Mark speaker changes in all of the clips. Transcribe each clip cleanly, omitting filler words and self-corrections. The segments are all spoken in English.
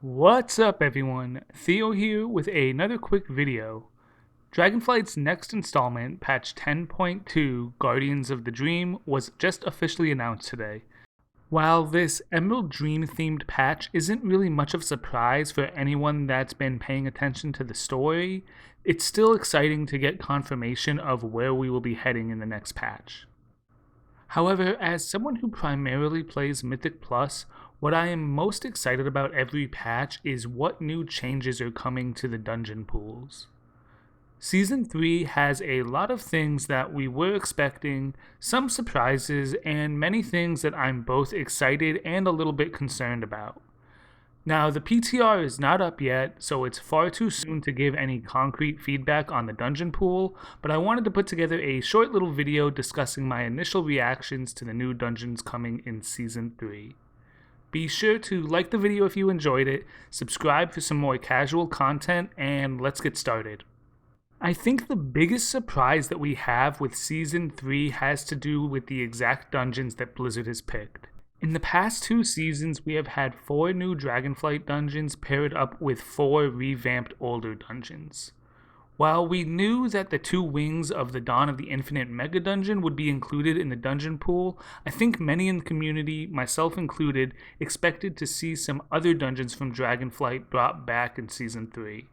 Speaker 1: What's up everyone, Theo here with another quick video. Dragonflight's next installment, patch 10.2 Guardians of the Dream, was just officially announced today. While this Emerald Dream themed patch isn't really much of a surprise for anyone that's been paying attention to the story, it's still exciting to get confirmation of where we will be heading in the next patch. However, as someone who primarily plays Mythic Plus, what I am most excited about every patch is what new changes are coming to the dungeon pools. Season 3 has a lot of things that we were expecting, some surprises, and many things that I'm both excited and a little bit concerned about. Now, the PTR is not up yet, so it's far too soon to give any concrete feedback on the dungeon pool, but I wanted to put together a short little video discussing my initial reactions to the new dungeons coming in Season 3. Be sure to like the video if you enjoyed it, subscribe for some more casual content, and let's get started. I think the biggest surprise that we have with Season 3 has to do with the exact dungeons that Blizzard has picked. In the past 2 seasons, we have had 4 new Dragonflight dungeons paired up with 4 revamped older dungeons. While we knew that the 2 wings of the Dawn of the Infinite Mega Dungeon would be included in the dungeon pool, I think many in the community, myself included, expected to see some other dungeons from Dragonflight brought back in Season 3.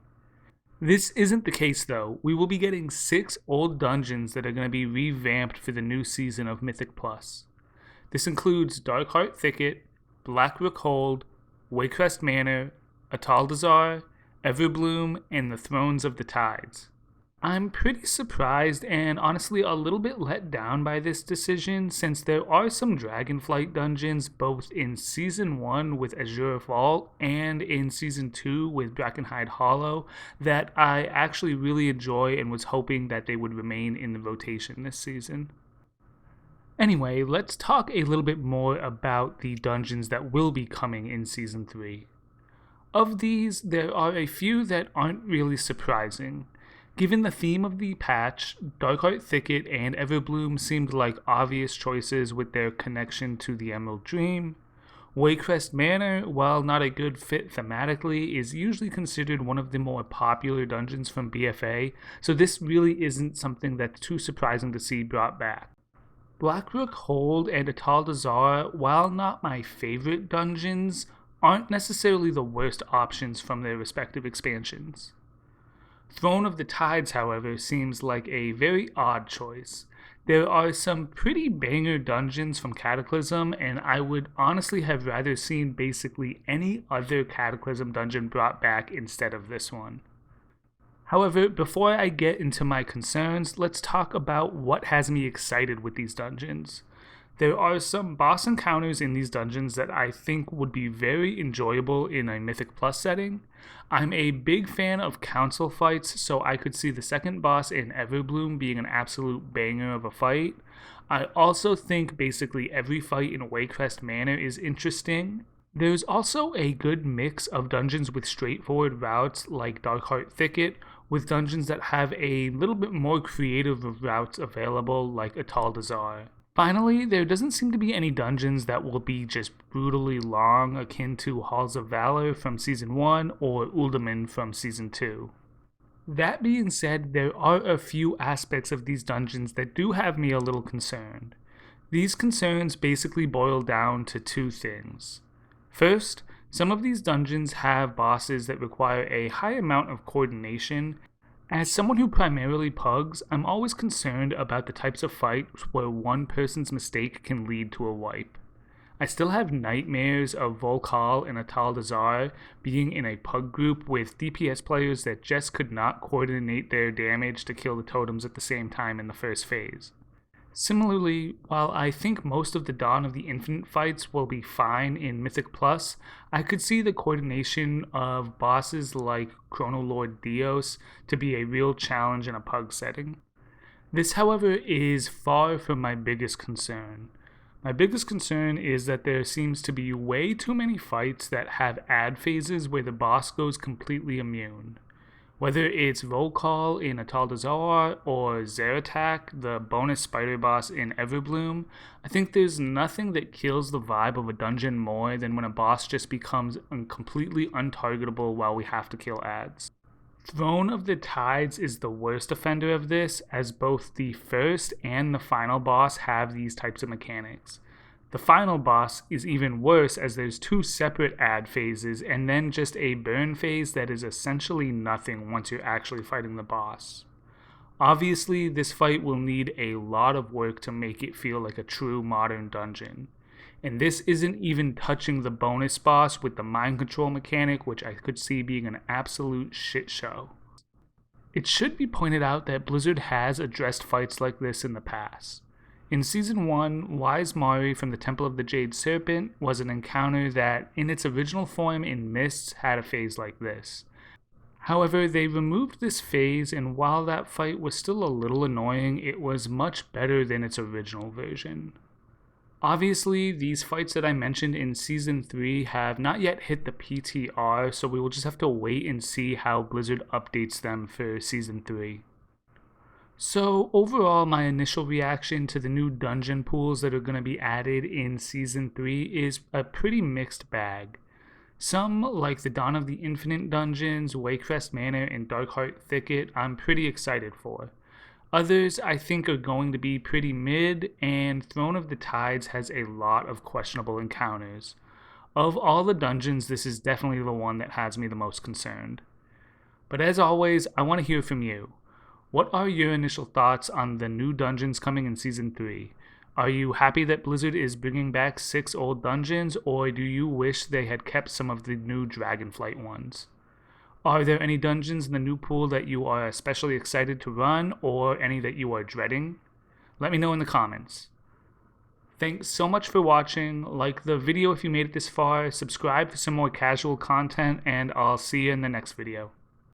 Speaker 1: This isn't the case though. We will be getting 6 old dungeons that are going to be revamped for the new season of Mythic Plus. This includes Darkheart Thicket, Blackrook Hold, Waycrest Manor, Atal'Dazar, Everbloom, and the Thrones of the Tides. I'm pretty surprised and honestly a little bit let down by this decision, since there are some Dragonflight dungeons both in Season 1 with Azure Vault and in Season 2 with Brackenhide Hollow that I actually really enjoy and was hoping that they would remain in the rotation this season. Anyway, let's talk a little bit more about the dungeons that will be coming in Season 3. Of these, there are a few that aren't really surprising. Given the theme of the patch, Darkheart Thicket and Everbloom seemed like obvious choices with their connection to the Emerald Dream. Waycrest Manor, while not a good fit thematically, is usually considered one of the more popular dungeons from BFA, so this really isn't something that's too surprising to see brought back. Blackrook Hold and Atal'Dazar, while not my favorite dungeons, aren't necessarily the worst options from their respective expansions. Throne of the Tides, however, seems like a very odd choice. There are some pretty banger dungeons from Cataclysm, and I would honestly have rather seen basically any other Cataclysm dungeon brought back instead of this one. However, before I get into my concerns, let's talk about what has me excited with these dungeons. There are some boss encounters in these dungeons that I think would be very enjoyable in a Mythic Plus setting. I'm a big fan of council fights, so I could see the second boss in Everbloom being an absolute banger of a fight. I also think basically every fight in Waycrest Manor is interesting. There's also a good mix of dungeons with straightforward routes like Darkheart Thicket, with dungeons that have a little bit more creative routes available like Atal'Dazar. Finally, there doesn't seem to be any dungeons that will be just brutally long, akin to Halls of Valor from Season 1 or Uldaman from Season 2. That being said, there are a few aspects of these dungeons that do have me a little concerned. These concerns basically boil down to 2 things. First, some of these dungeons have bosses that require a high amount of coordination. As someone who primarily pugs, I'm always concerned about the types of fights where one person's mistake can lead to a wipe. I still have nightmares of Volkal and Atal'Dazar being in a pug group with DPS players that just could not coordinate their damage to kill the totems at the same time in the first phase. Similarly, while I think most of the Dawn of the Infinite fights will be fine in Mythic Plus, I could see the coordination of bosses like Chronolord Dios to be a real challenge in a pug setting. This, however, is far from my biggest concern. My biggest concern is that there seems to be way too many fights that have ad phases where the boss goes completely immune. Whether it's Roll Call in Atal'Dazar or Zeratak, the bonus spider boss in Everbloom, I think there's nothing that kills the vibe of a dungeon more than when a boss just becomes completely untargetable while we have to kill ads. Throne of the Tides is the worst offender of this, as both the first and the final boss have these types of mechanics. The final boss is even worse, as there's two separate ad phases and then just a burn phase that is essentially nothing once you're actually fighting the boss. Obviously, this fight will need a lot of work to make it feel like a true modern dungeon. And this isn't even touching the bonus boss with the mind control mechanic, which I could see being an absolute shit show. It should be pointed out that Blizzard has addressed fights like this in the past. In Season 1, Wise Mari from the Temple of the Jade Serpent was an encounter that, in its original form in Mists, had a phase like this. However, they removed this phase, and while that fight was still a little annoying, it was much better than its original version. Obviously, these fights that I mentioned in Season 3 have not yet hit the PTR, so we will just have to wait and see how Blizzard updates them for Season 3. So overall, my initial reaction to the new dungeon pools that are going to be added in Season 3 is a pretty mixed bag. Some, like the Dawn of the Infinite dungeons, Waycrest Manor, and Darkheart Thicket, I'm pretty excited for. Others I think are going to be pretty mid, and Throne of the Tides has a lot of questionable encounters. Of all the dungeons, this is definitely the one that has me the most concerned. But as always, I want to hear from you. What are your initial thoughts on the new dungeons coming in Season 3? Are you happy that Blizzard is bringing back 6 old dungeons, or do you wish they had kept some of the new Dragonflight ones? Are there any dungeons in the new pool that you are especially excited to run, or any that you are dreading? Let me know in the comments. Thanks so much for watching. Like the video if you made it this far, subscribe for some more casual content, and I'll see you in the next video.